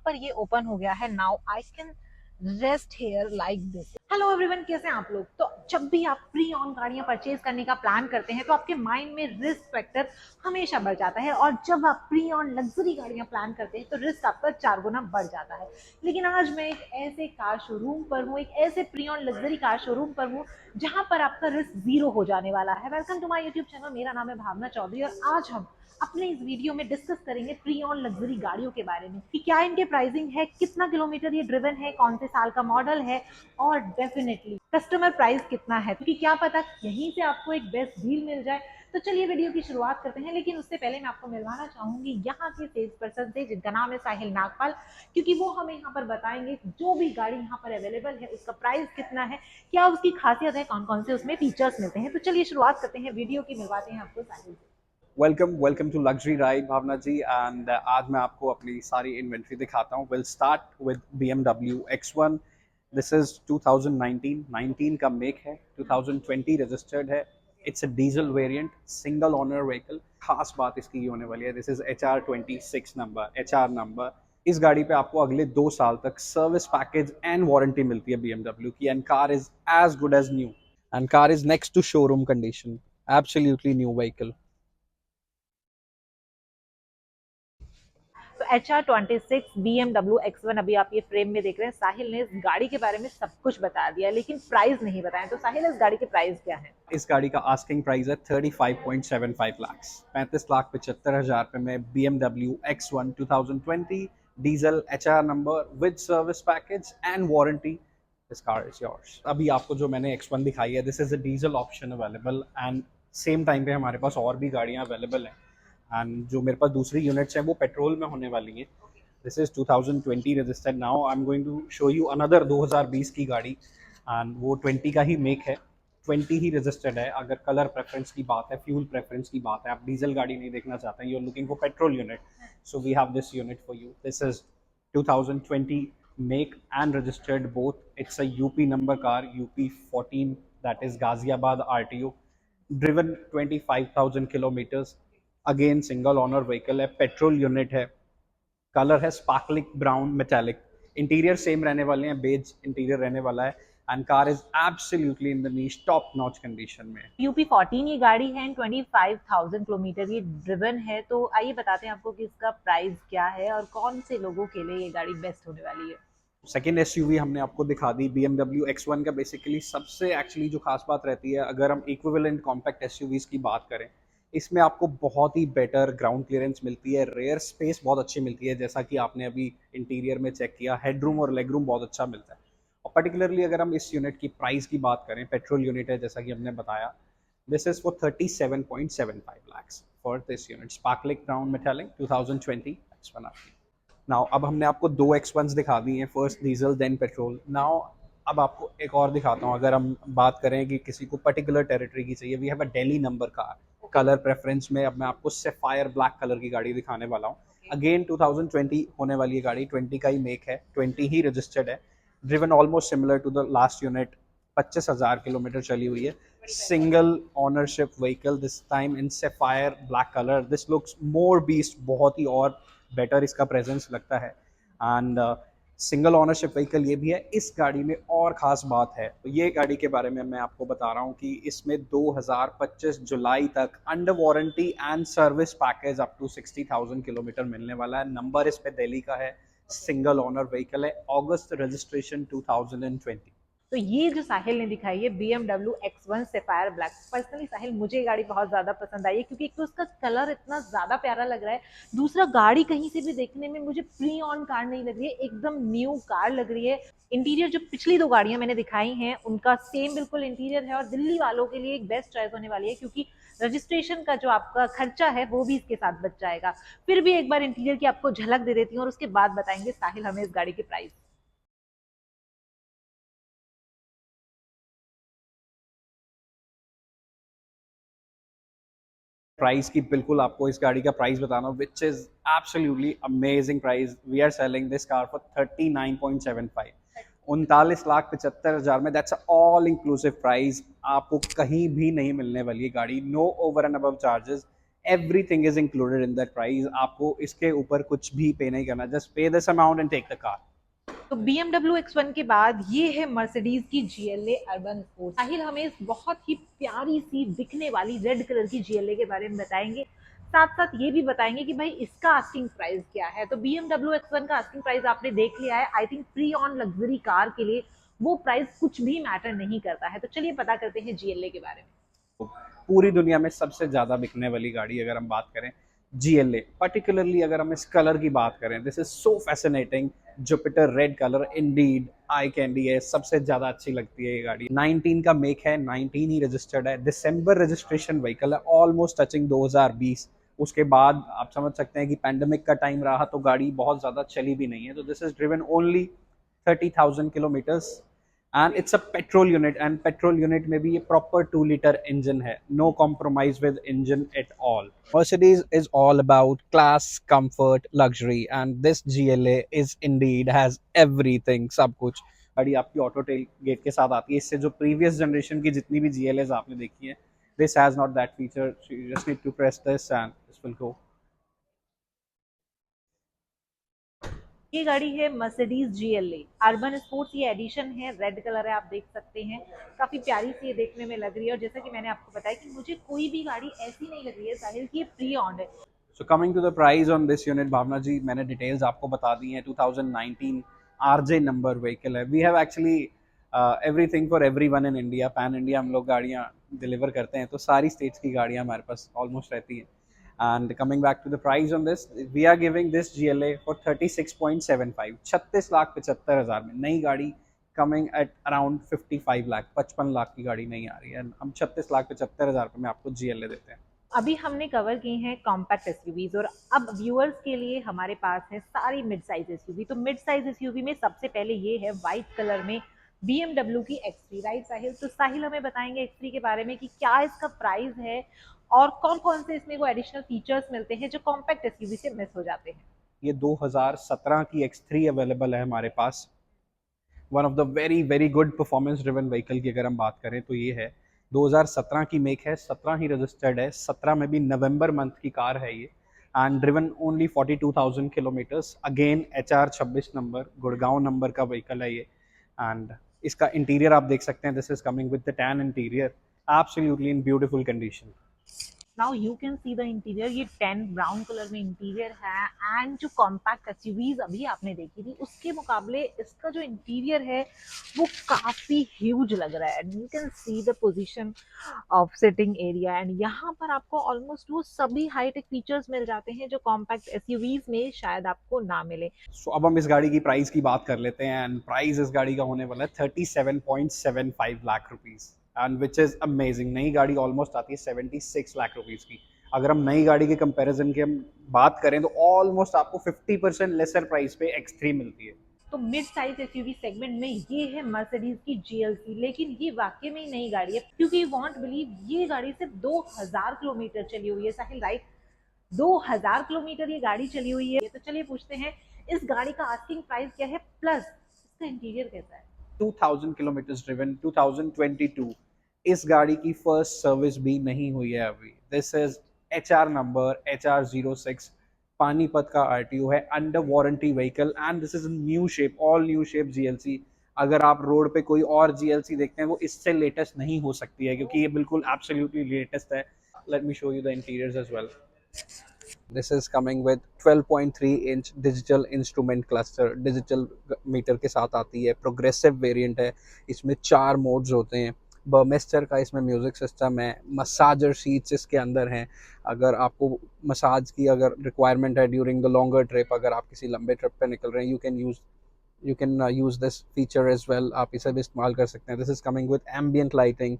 पर ये ओपन हो गया है। Now I can rest hair like this. Hello everyone, कैसे हैं आप लोग। तो जब भी आप प्री ऑन गाड़ियां परचेज करने का प्लान करते हैं तो आपके माइंड में रिस्क फैक्टर हमेशा बढ़ जाता है, और जब आप प्री ऑन लग्जरी गाड़ियां प्लान करते हैं तो रिस्क आपका 4 गुना बढ़ जाता है। लेकिन आज मैं एक ऐसे कार शोरूम पर हूँ, एक ऐसे pre on luxury car showroom पर हूँ जहां पर आपका रिस्क जीरो हो जाने वाला है। Welcome to my YouTube channel, मेरा नाम है भावना चौधरी और आज हम अपने इस वीडियो में डिस्कस करेंगे प्री ऑन लग्जरी गाड़ियों के बारे में कि क्या इनके प्राइसिंग है, कितना किलोमीटर ये ड्रिवन है, कौन से साल का मॉडल है, और डेफिनेटली कस्टमर प्राइस कितना है, क्योंकि क्या पता यहीं से आपको एक बेस्ट डील मिल जाए। तो चलिए वीडियो की शुरुआत करते हैं, लेकिन उससे पहले मैं आपको मिलवाना चाहूंगी यहाँ के सेल्स पर्सन से जिनका नाम है साहिल नागपाल, क्योंकि वो हमें यहाँ पर बताएंगे जो भी गाड़ी यहाँ पर अवेलेबल है उसका प्राइस कितना है, क्या उसकी खासियत है, कौन कौन से उसमें फीचर्स मिलते हैं। तो चलिए शुरुआत करते हैं वीडियो की, मिलवाते हैं आपको साहिल से। Welcome to luxury ride Bhavna ji. And आज मैं आपको अपनी सारी इन्वेंट्री दिखाता हूँ। Will start with BMW X1। This is 2019 का मेक है, 2020 रजिस्टर्ड है। It's a diesel variant, single owner vehicle. खास बात इसकी ये होने वाली है, this is HR26 number, HR number. इस गाड़ी पे आपको अगले 2 साल तक सर्विस पैकेज एंड वारंटी मिलती है BMW की। And car is as good as new, and car is next to showroom condition, absolutely new vehicle. तो HR26 BMW X1 अभी आप ये फ्रेम में देख रहे हैं। साहिल ने इस गाड़ी के बारे में सब कुछ बता दिया, लेकिन प्राइस नहीं बताया। तो साहिल, इस गाड़ी के प्राइस क्या है? इस गाड़ी का आस्किंग प्राइस है 35.75 लाख, 35,75,000 रुपए में BMW X1 2020 diesel HR number with service package and warranty. This car is yours. अभी आपको जो मैंने X1 दिखाई है, this is a diesel option available, and same time पे हमारे पास और भी गाड़ियां अवेलेबल हैं। एंड जो मेरे पास दूसरी यूनिट्स हैं वो पेट्रोल में होने वाली हैं। This is 2020 registered. Now I am going to show you another 2020 की गाड़ी, एंड वो 20 का ही मेक है, 20 ही रजिस्टर्ड है। अगर कलर प्रेफरेंस की बात है, फ्यूल प्रेफरेंस की बात है, आप डीजल गाड़ी नहीं देखना चाहते हैं, you are looking for petrol unit, so we have this unit for you. This is 2020 make and registered both. It's a UP number car, UP14, that is Ghaziabad RTO, driven 25,000 kilometers. Again single owner vehicle है, petrol unit है, colour है sparkling brown metallic. Interior same रहने वाले हैं, beige interior रहने वाला है, and car is absolutely in the niche top notch condition में। UP14 ये गाड़ी है, 25,000 किलोमीटर ये ड्रिवन है। तो आइए बताते हैं आपको कि इसका प्राइस क्या है और कौन से लोगों के लिए ये गाड़ी बेस्ट होने वाली है। सेकेंड SUV हमने आपको दिखा दी BMW X1 का। बेसिकली सबसे एक्चुअली जो खास बात रहती है, अगर हम इक्विवेलेंट कॉम्पैक्ट SUVs की बात करें, इसमें आपको बहुत ही बेटर ग्राउंड क्लियरेंस मिलती है, रेयर स्पेस बहुत अच्छी मिलती है, जैसा कि आपने अभी इंटीरियर में चेक किया, हेडरूम और लेग रूम बहुत अच्छा मिलता है। और पर्टिकुलरली अगर हम इस यूनिट की प्राइस की बात करें, पेट्रोल यूनिट है जैसा कि हमने बताया, this is for 37.75 lakhs for this unit, sparkling brown metallic 2020 X1 आपकी। नाउ अब हमने आपको 2 X1s दिखा दी हैं, first diesel then petrol. Now अब आपको एक और दिखाता हूँ। अगर हम बात करें कि किसी को पर्टिकुलर टेरिटरी की चाहिए, we have a Delhi number car. Colour preference में अब मैं आपको सफायर ब्लैक कलर की गाड़ी दिखाने वाला हूँ। अगेन 2020 होने वाली है गाड़ी, 20 का ही मेक है, 20 ही रजिस्टर्ड है, driven almost similar to the last unit, 25,000 kilometre चली हुई है। Single ownership vehicle, this time in sapphire black colour. This looks more beast, बहुत ही और बेटर इसका प्रेजेंस लगता है। एंड सिंगल ओनरशिप व्हीकल ये भी है। इस गाड़ी में और ख़ास बात है, तो ये गाड़ी के बारे में मैं आपको बता रहा हूँ कि इसमें 2025 जुलाई तक under warranty and service package up to 60,000 kilometre मिलने वाला है। नंबर इस पे दिल्ली का है, सिंगल ओनर व्हीकल है, अगस्त रजिस्ट्रेशन 2020। तो ये जो साहिल ने दिखाई है BMW X1 sapphire black, personally Sahil मुझे ये गाड़ी बहुत ज्यादा पसंद आई है, क्योंकि एक तो उसका कलर इतना ज्यादा प्यारा लग रहा है, दूसरा गाड़ी कहीं से भी देखने में मुझे प्री ऑन कार नहीं लग रही है, एकदम न्यू कार लग रही है। इंटीरियर जो पिछली 2 गाड़ियां मैंने दिखाई हैं उनका सेम बिल्कुल इंटीरियर है, और दिल्ली वालों के लिए एक बेस्ट चॉइस होने वाली है, क्योंकि रजिस्ट्रेशन का जो आपका खर्चा है वो भी इसके साथ बच जाएगा। फिर भी एक बार इंटीरियर की आपको झलक दे देती हूँ और उसके बाद बताएंगे साहिल हमें इस गाड़ी के प्राइस। प्राइस की बिल्कुल आपको इस गाड़ी का प्राइस बताना, which is absolutely amazing price. We are selling this car for 39.75, 39,75,000 में। दैट्स ऑल इंक्लूसिव प्राइस, आपको कहीं भी नहीं मिलने वाली है गाड़ी, no over and above charges. Everything is included in that price. आपको इसके ऊपर कुछ भी पे नहीं करना, just pay this amount and take the car. तो BMW X1 के बाद ये है मर्सिडीज की GLA अर्बन स्पोर्ट। साहिल हमें इस बहुत ही प्यारी सी दिखने वाली रेड कलर की GLA के बारे में बताएंगे, साथ साथ ये भी बताएंगे कि भाई इसका आस्किंग प्राइस क्या है। तो BMW X1 का आस्किंग प्राइस आपने देख लिया है। I think pre on luxury car के लिए वो प्राइस कुछ भी मैटर नहीं करता है। तो चलिए पता करते हैं GLA के बारे में। पूरी दुनिया में सबसे ज़्यादा बिकने वाली गाड़ी अगर हम बात करें GLA, पर्टिकुलरली अगर हम इस कलर की बात करें, this is so fascinating. Jupiter red colour Indeed eye candy है, सबसे ज़्यादा अच्छी लगती है ये गाड़ी। 19 का मेक है, 19 ही रजिस्टर्ड है, दिसंबर रजिस्ट्रेशन व्हीकल है, ऑलमोस्ट टचिंग 2020। उसके बाद आप समझ सकते हैं कि पैंडमिक का टाइम रहा तो गाड़ी बहुत ज़्यादा चली भी नहीं है। तो this is driven only 30,000 kilometres and it's a petrol unit, and petrol unit में भी ये प्रॉपर 2 लीटर इंजन है, no compromise with engine at all. Mercedes is all about class, comfort, luxury, and this GLA is indeed has everything, सब कुछ। गाड़ी आपकी auto tell gate के साथ आती है। इससे जो प्रीवियस जनरेशन की जितनी भी GLAs आपने देखी है, this has not that feature, so you just need to press this and this will go। ये गाड़ी है मर्सिडीज GLA अर्बन स्पोर्ट्स। ये एडिशन है, रेड कलर है, आप देख सकते हैं। काफी प्यारी सी ये देखने में लग रही है। और जैसा कि मैंने आपको बताया कि मुझे कोई भी गाड़ी ऐसी नहीं लग रही है साहिल की ये प्री ऑन है। So coming to the price on this unit, Bhavna ji मैंने डिटेल्स आपको बता दी हैं। 2019 RJ नंबर व्हीकल है। We have actually everything for everyone in India, pan India हम लोग गाड़ियाँ डिलीवर करते हैं, तो सारी स्टेट्स की गाड़ियाँ हमारे पास ऑलमोस्ट रहती हैं। And coming back to the price on this, we are giving this GLA for 36.75, 36,75,000 में नई गाड़ी, coming at around 55 lakh, 55 lakh की गाड़ी नहीं आ रही है। हम 36,75,000 में आपको GLA देते हैं। अभी हमने कवर की हैं कॉम्पैक्ट एसयूवीज और अब व्यूअर्स के लिए हमारे पास है सारी मिड साइज एसयूवी। तो मिड साइज एसयूवी में सबसे पहले ये है व्हाइट कलर में BMW की X3, राइट साहिल? तो साहिल हमें बताएंगे X3 के बारे में कि क्या इसका प्राइस है और कौन कौन से इसमें वो एडिशनल फीचर्स मिलते हैं जो कॉम्पैक्ट एसयूवी से मिस हो जाते हैं। ये 2017 की X3 अवेलेबल है हमारे पास। One of the very very good performance driven vehicle की अगर हम बात करें तो ये है 2017 की मेक है, 17 ही रजिस्टर्ड है, 17 में भी नवंबर मंथ की कार है ये, and driven only 42,000 kilometres. Again HR 26 number Gurgaon number का व्हीकल है ये। एंड इसका इंटीरियर आप देख सकते हैं, this is coming with the tan interior, absolutely in beautiful condition. Now you can see the interior. ये टैन ब्राउन कलर में इंटीरियर है एंड जो कॉम्पैक्ट एसयूवीज अभी आपने देखी थी उसके मुकाबले इसका जो इंटीरियर है वो काफी ह्यूज लग रहा है। You can see the position of sitting area and यहाँ पर आपको ऑलमोस्ट वो सभी हाईटेक फीचर्स मिल जाते हैं जो कॉम्पैक्ट एसयूवीज में शायद आपको ना मिले। सो अब हम इस गाड़ी की प्राइस की बात कर लेते हैं, एंड प्राइस इस गाड़ी का होने वाला है 37.75 lakh rupees, and which is amazing. नई गाड़ी ऑलमोस्ट आती है 76 लाख रुपीज़ की। अगर हम नई गाड़ी के कंपैरिजन की हम बात करें तो ऑलमोस्ट आपको 50% लेसर प्राइस पे X3 मिलती है। तो मिड साइज एसयूवी सेगमेंट में ये है मर्सिडीज की GLC, लेकिन ये वाकई में ही नई गाड़ी है क्योंकि वॉन्ट बिलीव ये गाड़ी सिर्फ 2000 किलोमीटर चली हुई है साहिल, राइट? 2000 किलोमीटर ये गाड़ी चली हुई है। तो चलिए पूछते हैं इस गाड़ी का आस्किंग प्राइस क्या है प्लस इसका इंटीरियर कैसा है। 2000 किलोमीटर्स ड्रिवन 2022। इस गाड़ी की फर्स्ट सर्विस भी नहीं हुई है अभी। This is HR number HR06, Panipat का RTO है, under warranty vehicle, and this is new shape, all new shape GLC। अगर आप रोड पे कोई और GLC देखते हैं वो इससे लेटेस्ट नहीं हो सकती है क्योंकि ये बिल्कुल एब्सोल्युटली लेटेस्ट है। Let me show you the interiors as well. This is coming with 12.3 inch digital instrument cluster, digital meter के साथ आती है, प्रोग्रेसिव वेरिएंट है। इसमें 4 मोड्स होते हैं। बर्मेस्टर का इसमें म्यूज़िक सिस्टम है, मसाजर सीट्स इसके अंदर हैं। अगर आपको मसाज की अगर रिक्वायरमेंट है ड्यूरिंग द लॉन्गर ट्रिप, अगर आप किसी लंबे ट्रिप पे निकल रहे हैं, you can use this feature as well, आप इसे भी इस्तेमाल कर सकते हैं। This is coming with ambient lighting,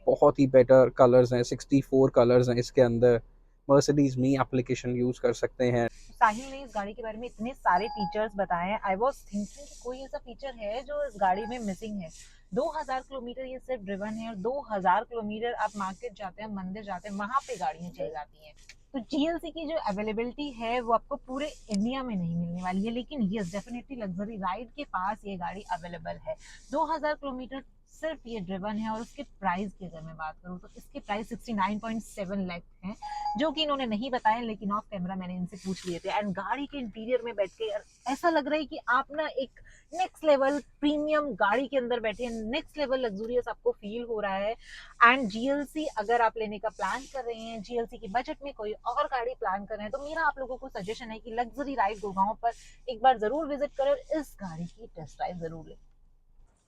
बहुत ही बेटर कलर्स हैं, 64 कलर्स हैं इसके अंदर। मर्सिडीज मी एप्लीकेशन यूज़ कर सकते हैं। साहिल ने इस गाड़ी के बारे में इतने सारे फीचर्स बताए हैं। आई वॉज थिंकिंग कि कोई ऐसा फीचर है जो इस गाड़ी में मिसिंग है। 2000 किलोमीटर ये सिर्फ ड्रिवन है और 2000 किलोमीटर आप मार्केट जाते हैं, मंदिर जाते हैं, वहां पे गाड़ियां चल जाती हैं। तो GLC की जो अवेलेबिलिटी है वो आपको पूरे इंडिया में नहीं मिलने वाली है, लेकिन यस डेफिनेटली लग्जरी राइड के पास ये गाड़ी अवेलेबल है। 2000 किलोमीटर सिर्फ ये ड्रिवन है। और उसके प्राइस की अगर मैं बात करूँ तो इसके प्राइस 69.7 लाख हैं, जो कि इन्होंने नहीं बताया, लेकिन ऑफ कैमरा मैंने इनसे पूछ लिए थे। एंड गाड़ी के इंटीरियर में बैठ के यार ऐसा लग रहा है कि आप ना एक नेक्स्ट लेवल प्रीमियम गाड़ी के अंदर बैठे हैं, नेक्स्ट लेवल लग्जूरियस आपको फील हो रहा है। एंड जीएलसी अगर आप लेने का प्लान कर रहे हैं, जीएलसी की बजट में कोई और गाड़ी प्लान कर रहे हैं, तो मेरा आप लोगों को सजेशन है कि लग्जरी राइड गुड़गांव पर एक बार जरूर विजिट करें और इस गाड़ी की टेस्ट ड्राइव जरूर लें।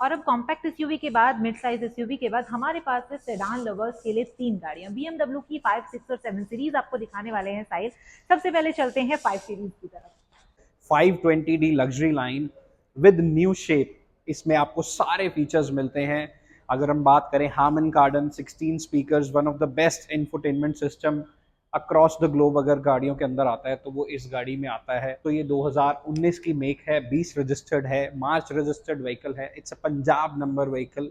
और अब कॉम्पैक्ट एसयूवी के बाद, मिड साइज एसयूवी के बाद हमारे पास है सेडान लवर्स के लिए 3 गाड़ियां। BMW की 5, 6 और 7 सीरीज आपको दिखाने वाले हैं साहिल। सबसे पहले चलते हैं 5 सीरीज की तरफ। 520D luxury line with new shape, इसमें आपको सारे फीचर्स मिलते हैं। अगर हम बात करें Harman Kardon 16 speakers, one of the best infotainment system across the globe अगर गाड़ियों के अंदर आता है तो वो इस गाड़ी में आता है। तो ये 2019 की मेक है, 20 रजिस्टर्ड है, मार्च रजिस्टर्ड व्हीकल है। It's a Punjab number vehicle,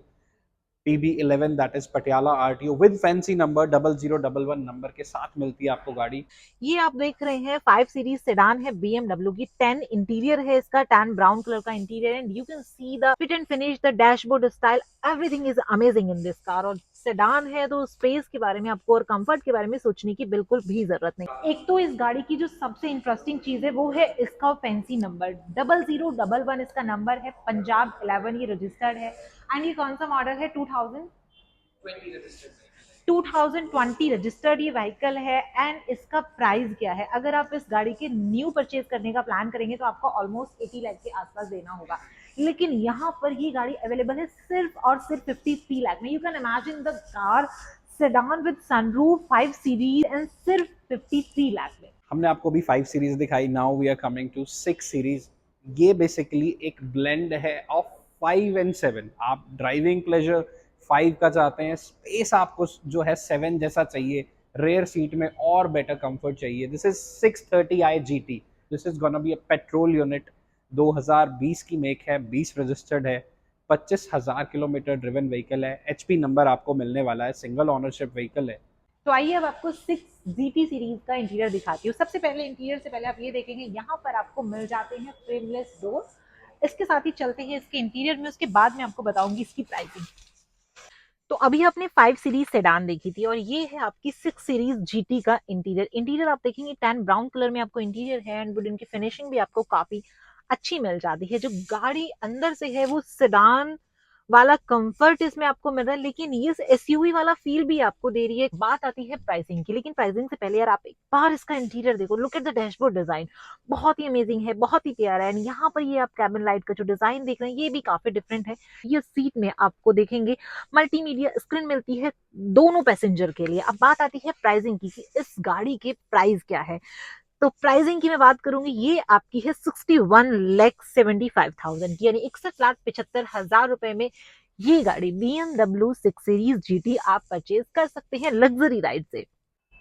PB11 that is Patiala RTO with fancy number 0011 number के साथ मिलती है आपको गाड़ी। ये आप देख रहे हैं 5 सीरीज सेडान है BMW की। 10 इंटीरियर है इसका, टैन ब्राउन कलर का interior. And you can see the fit and finish, the dashboard style, everything is amazing in this car. और सेडान है तो स्पेस के बारे में आपको और कंफर्ट के बारे में सोचने की बिल्कुल भी जरूरत नहीं। एक तो इस गाड़ी की जो सबसे इंटरेस्टिंग चीज है वो है इसका फैंसी नंबर 0011 इसका नंबर है, पंजाब 11 ये रजिस्टर्ड है। एंड ये कौन सा मॉडल है? 2020 रजिस्टर्ड ये व्हीकल है। एंड इसका प्राइस क्या है? अगर आप इस गाड़ी के न्यू परचेज करने का प्लान करेंगे तो आपको ऑलमोस्ट 80 लाख के आसपास देना होगा, लेकिन यहाँ पर ये गाड़ी अवेलेबल है सिर्फ और सिर्फ 53 लाख में। You can imagine the car sedan with sunroof 5 series and सिर्फ 53 लाख में। हमने आपको भी 5 सीरीज दिखाई, now we are coming to 6 series. ये बेसिकली एक ब्लेंड है ऑफ 5 एंड 7। आप ड्राइविंग प्लेजर 5 का चाहते हैं, स्पेस आपको जो है 7 जैसा चाहिए, रेयर सीट में और बेटर कंफर्ट चाहिए। This is 630i GT, this is gonna be a petrol unit, 2020 की मेक है, 20 रजिस्टर्ड है, 25,000 किलोमीटर ड्रिवन व्हीकल है, HP नंबर आपको मिलने वाला है, सिंगल ओनरशिप व्हीकल है। तो आइए अब आपको 6 GT सीरीज का इंटीरियर दिखाती हूँ। सबसे पहले इंटीरियर से पहले आप ये देखेंगे, यहाँ पर आपको मिल जाते हैं फ्रेमलेस डोर। इसके साथ ही चलते हैं इसके इंटीरियर में, उसके बाद मैं आपको बताऊंगी इसकी प्राइसिंग। तो अभी आपने 5 सीरीज सेडान देखी थी और ये है आपकी 6 सीरीज जीटी का इंटीरियर। इंटीरियर आप देखेंगे टैन ब्राउन कलर में आपको इंटीरियर है। एंड वुडन की फिनिशिंग भी आपको काफी अच्छी मिल जाती है। जो गाड़ी अंदर से है वो सेडान वाला कंफर्ट इसमें आपको मिल रहा है, लेकिन ये एसयूवी वाला फील भी आपको दे रही है। बात आती है प्राइसिंग की, लेकिन प्राइसिंग से पहले यार आप एक बार इसका इंटीरियर देखो। Look at the dashboard design, बहुत ही अमेजिंग है, बहुत ही प्यारा है। एंड यहाँ पर ये आप कैबिन लाइट का जो डिजाइन देख रहे हैं ये भी काफी डिफरेंट है। ये सीट में आपको देखेंगे मल्टीमीडिया स्क्रीन मिलती है दोनों पैसेंजर के लिए। अब बात आती है प्राइसिंग की कि इस गाड़ी के प्राइस क्या है। तो प्राइसिंग की मैं बात करूंगी, ये आपकी है 61,75,000 की, यानी 61,75,000 रुपए में ये गाड़ी BMW 6 सीरीज GT आप परचेज कर सकते हैं लग्जरी राइड से।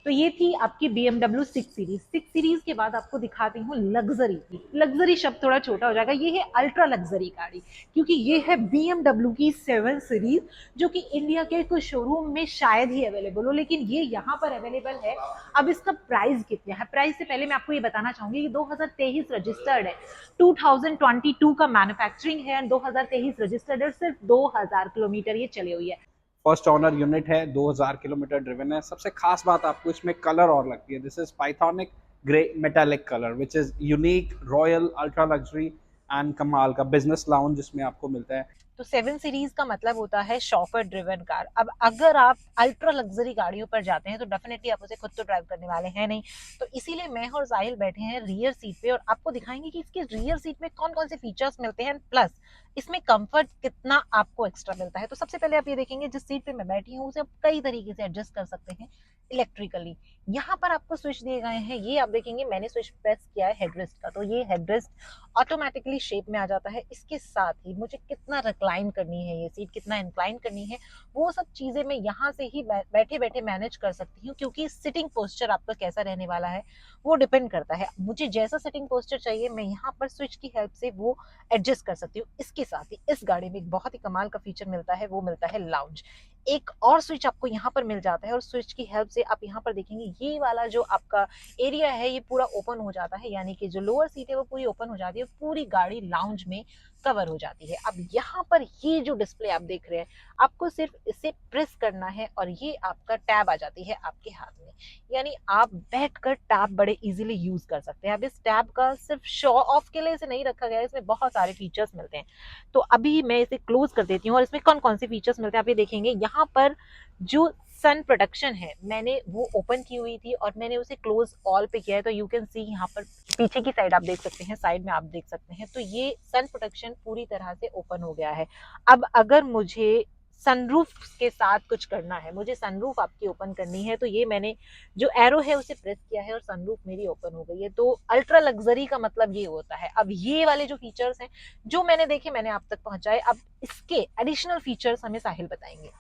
तो ये थी आपकी BMW 6 सीरीज। 6 सीरीज के बाद आपको दिखाती हूँ लग्जरी की। लग्जरी शब्द थोड़ा छोटा हो जाएगा, ये है अल्ट्रा लग्जरी गाड़ी, क्योंकि ये है BMW की 7 सीरीज, जो कि इंडिया के कुछ शोरूम में शायद ही अवेलेबल हो, लेकिन ये यहाँ पर अवेलेबल है। अब इसका प्राइस कितना है? प्राइस से पहले मैं आपको ये बताना चाहूंगी कि 2023 रजिस्टर्ड है, 2022 का मैन्युफैक्चरिंग है, 2023 रजिस्टर्ड है, सिर्फ 2000 किलोमीटर ये चली हुई है। फर्स्ट ऑनर यूनिट है, 2000 किलोमीटर ड्रिवन है। सबसे खास बात आपको इसमें कलर और लगती है, this is pythonic grey metallic colour which is unique, royal, ultra luxury and कमाल का बिजनेस लाउंज जिसमें आपको मिलता है। तो 7 सीरीज का मतलब होता है शॉफर ड्रिवन कार। अब अगर आप अल्ट्रा लग्जरी गाड़ियों पर जाते हैं तो डेफिनेटली आप उसे खुद तो ड्राइव करने वाले हैं नहीं, तो इसीलिए मैं और साहिल बैठे हैं रियर सीट पे और आपको दिखाएंगे कि इसके रियर सीट में कौन कौन से फीचर्स मिलते हैं, प्लस इसमें कंफर्ट कितना आपको एक्स्ट्रा मिलता है। तो सबसे पहले आप ये देखेंगे जिस सीट पे मैं बैठी हूँ उसे आप कई तरीके से एडजस्ट कर सकते हैं इलेक्ट्रिकली। यहाँ पर आपको स्विच दिए गए हैं, ये आप देखेंगे मैंने स्विच प्रेस किया है हेडरेस्ट का, तो ये हेडरेस्ट ऑटोमेटिकली शेप में आ जाता है। इसके साथ ही मुझे कितना रिक्लाइन करनी है ये सीट, कितना इंक्लाइन करनी है, वो सब चीजें मैं यहाँ से ही बैठे बैठे मैनेज कर सकती हूँ, क्योंकि सिटिंग पोस्चर आपका कैसा रहने वाला है वो डिपेंड करता है। मुझे जैसा सिटिंग पोस्चर चाहिए मैं यहाँ पर स्विच की हेल्प से वो एडजस्ट कर सकती हूँ। इसके साथ ही इस गाड़ी में एक बहुत ही कमाल का फीचर मिलता है, वो मिलता है लाउंज। एक और स्विच आपको यहाँ पर मिल जाता है और स्विच की हेल्प से आप यहाँ पर देखेंगे ये वाला जो आपका एरिया है ये पूरा ओपन हो जाता है, यानी कि जो लोअर सीट है वो पूरी ओपन हो जाती है, पूरी गाड़ी लाउंज में कवर हो जाती है। अब यहाँ पर ये जो डिस्प्ले आप देख रहे हैं, आपको सिर्फ इसे प्रेस करना है और ये आपका टैब आ जाती है आपके हाथ में, यानी आप बैठकर टैब बड़े इजीली यूज कर सकते हैं। अब इस टैब का सिर्फ शो ऑफ के लिए इसे नहीं रखा गया है, इसमें बहुत सारे फीचर्स मिलते हैं। तो अभी मैं इसे क्लोज कर देती हूँ और इसमें कौन कौन से फीचर्स मिलते हैं आप ये देखेंगे। यहाँ पर जो सन प्रोटेक्शन है मैंने वो ओपन की हुई थी और मैंने उसे क्लोज ऑल पे किया है, तो यू कैन सी यहाँ पर पीछे की साइड आप देख सकते हैं, साइड में आप देख सकते हैं, तो ये सन प्रोटेक्शन पूरी तरह से ओपन हो गया है। अब अगर मुझे सनरूफ के साथ कुछ करना है, मुझे सनरूफ आपकी ओपन करनी है, तो ये मैंने जो एरो है उसे प्रेस किया है और सनरूफ मेरी ओपन हो गई है। तो अल्ट्रा लग्जरी का मतलब ये होता है। अब ये वाले जो फीचर्स हैं जो मैंने देखे मैंने आप तक पहुंचाए, अब इसके एडिशनल फीचर्स हमें साहिल बताएंगे।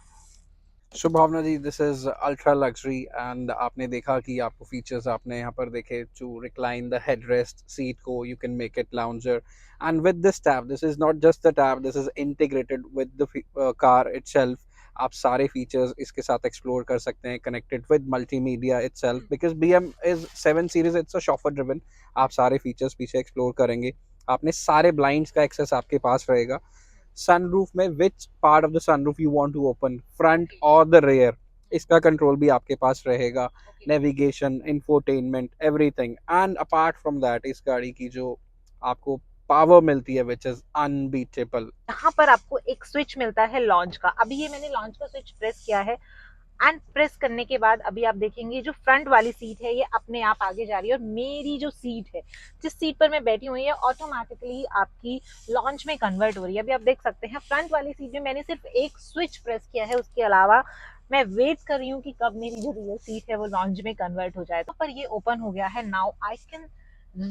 So Bhavna ji, this is ultra luxury and आपने देखा कि आपको फीचर्स आपने यहाँ पर देखे to recline the headrest seat को, you can make it lounger and with this tab, this is not just the tab, this is integrated with the car itself. आप सारे फीचर्स इसके साथ एक्सप्लोर कर सकते हैं, connected with multimedia itself, because BM is 7 series, it's a chauffeur driven. आप सारे features पीछे एक्सप्लोर करेंगे, आपने सारे ब्लाइंड्स का एक्सेस आपके पास रहेगा। सनरूफ में which part of the sunroof you want to open, front और द रेयर, इसका कंट्रोल भी आपके पास रहेगा। Navigation, infotainment, everything. And apart from that इस गाड़ी की जो आपको पावर मिलती है विच इज अनबीटेबल। यहाँ पर आपको एक स्विच मिलता है लॉन्च का। अभी ये मैंने लॉन्च का स्विच प्रेस किया है एंड प्रेस करने के बाद अभी आप देखेंगे जो फ्रंट वाली सीट है ये अपने आप आगे जा रही है और मेरी जो सीट है, जिस सीट पर मैं बैठी हुई है, ऑटोमेटिकली आपकी लॉन्च में कन्वर्ट हो रही है। अभी आप देख सकते हैं फ्रंट वाली सीट में मैंने सिर्फ एक स्विच प्रेस किया है, उसके अलावा मैं वेट कर रही हूँ कि कब मेरी जो रियल सीट है वो लॉन्च में कन्वर्ट हो जाए। तो पर ये ओपन हो गया है। Now I can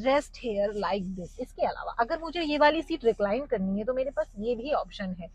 rest hair like this. इसके अलावा अगर मुझे ये वाली सीट रिक्लाइन करनी है तो मेरे पास ये भी ऑप्शन है,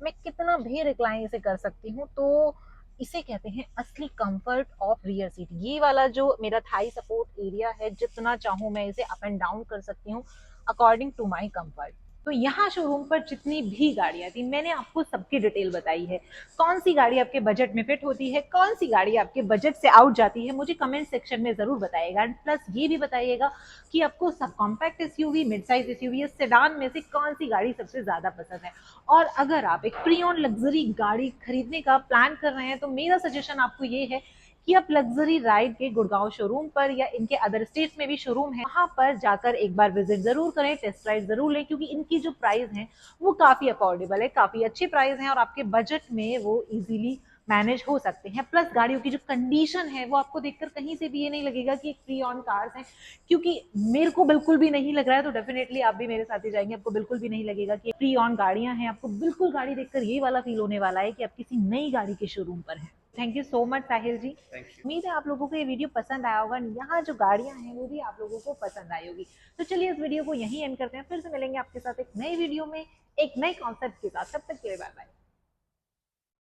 मैं कितना भी रिक्लाइन इसे कर सकती हूँ। तो इसे कहते हैं असली कंफर्ट ऑफ रियर सीट। ये वाला जो मेरा थाई सपोर्ट एरिया है, जितना चाहूँ मैं इसे अप एंड डाउन कर सकती हूँ अकॉर्डिंग टू माई कंफर्ट। तो यहाँ शोरूम पर जितनी भी गाड़ियां थी मैंने आपको सबकी डिटेल बताई है। कौन सी गाड़ी आपके बजट में फिट होती है, कौन सी गाड़ी आपके बजट से आउट जाती है, मुझे कमेंट सेक्शन में जरूर बताइएगा। एंड प्लस ये भी बताइएगा कि आपको sub compact SUV, mid size SUV या सेडान में से कौन सी गाड़ी सबसे ज्यादा पसंद है। और अगर आप एक प्री ऑन लग्जरी गाड़ी खरीदने का प्लान कर रहे हैं तो मेरा सजेशन आपको ये है कि आप लग्जरी राइड के गुड़गांव शोरूम पर या इनके अदर स्टेट्स में भी शोरूम है, वहां पर जाकर एक बार विजिट जरूर करें, टेस्ट राइड जरूर लें, क्योंकि इनकी जो प्राइस है वो काफी अफोर्डेबल है, काफी अच्छी प्राइस है और आपके बजट में वो इजीली मैनेज हो सकते हैं। प्लस गाड़ियों की जो कंडीशन है वो आपको देखकर कहीं से भी ये नहीं लगेगा कि एक प्री ऑन कार्स हैं, क्योंकि मेरे को बिल्कुल भी नहीं लग रहा है। तो डेफिनेटली आप भी मेरे साथ ही जाएंगे, आपको बिल्कुल भी नहीं लगेगा कि प्री ऑन गाड़ियां हैं। आपको बिल्कुल गाड़ी देखकर ये वाला फील होने वाला है कि आप किसी नई गाड़ी के शोरूम पर हैं। थैंक यू सो मच साहिल जी। उम्मीद है आप लोगों को ये वीडियो पसंद आया होगा, यहाँ जो गाड़ियां हैं वो भी आप लोगों को पसंद आई होगी। तो चलिए इस वीडियो को यहीं एंड करते हैं, फिर से मिलेंगे आपके साथ एक नई वीडियो में एक नए कॉन्सेप्ट के साथ। तब तक के लिए बाय बाय।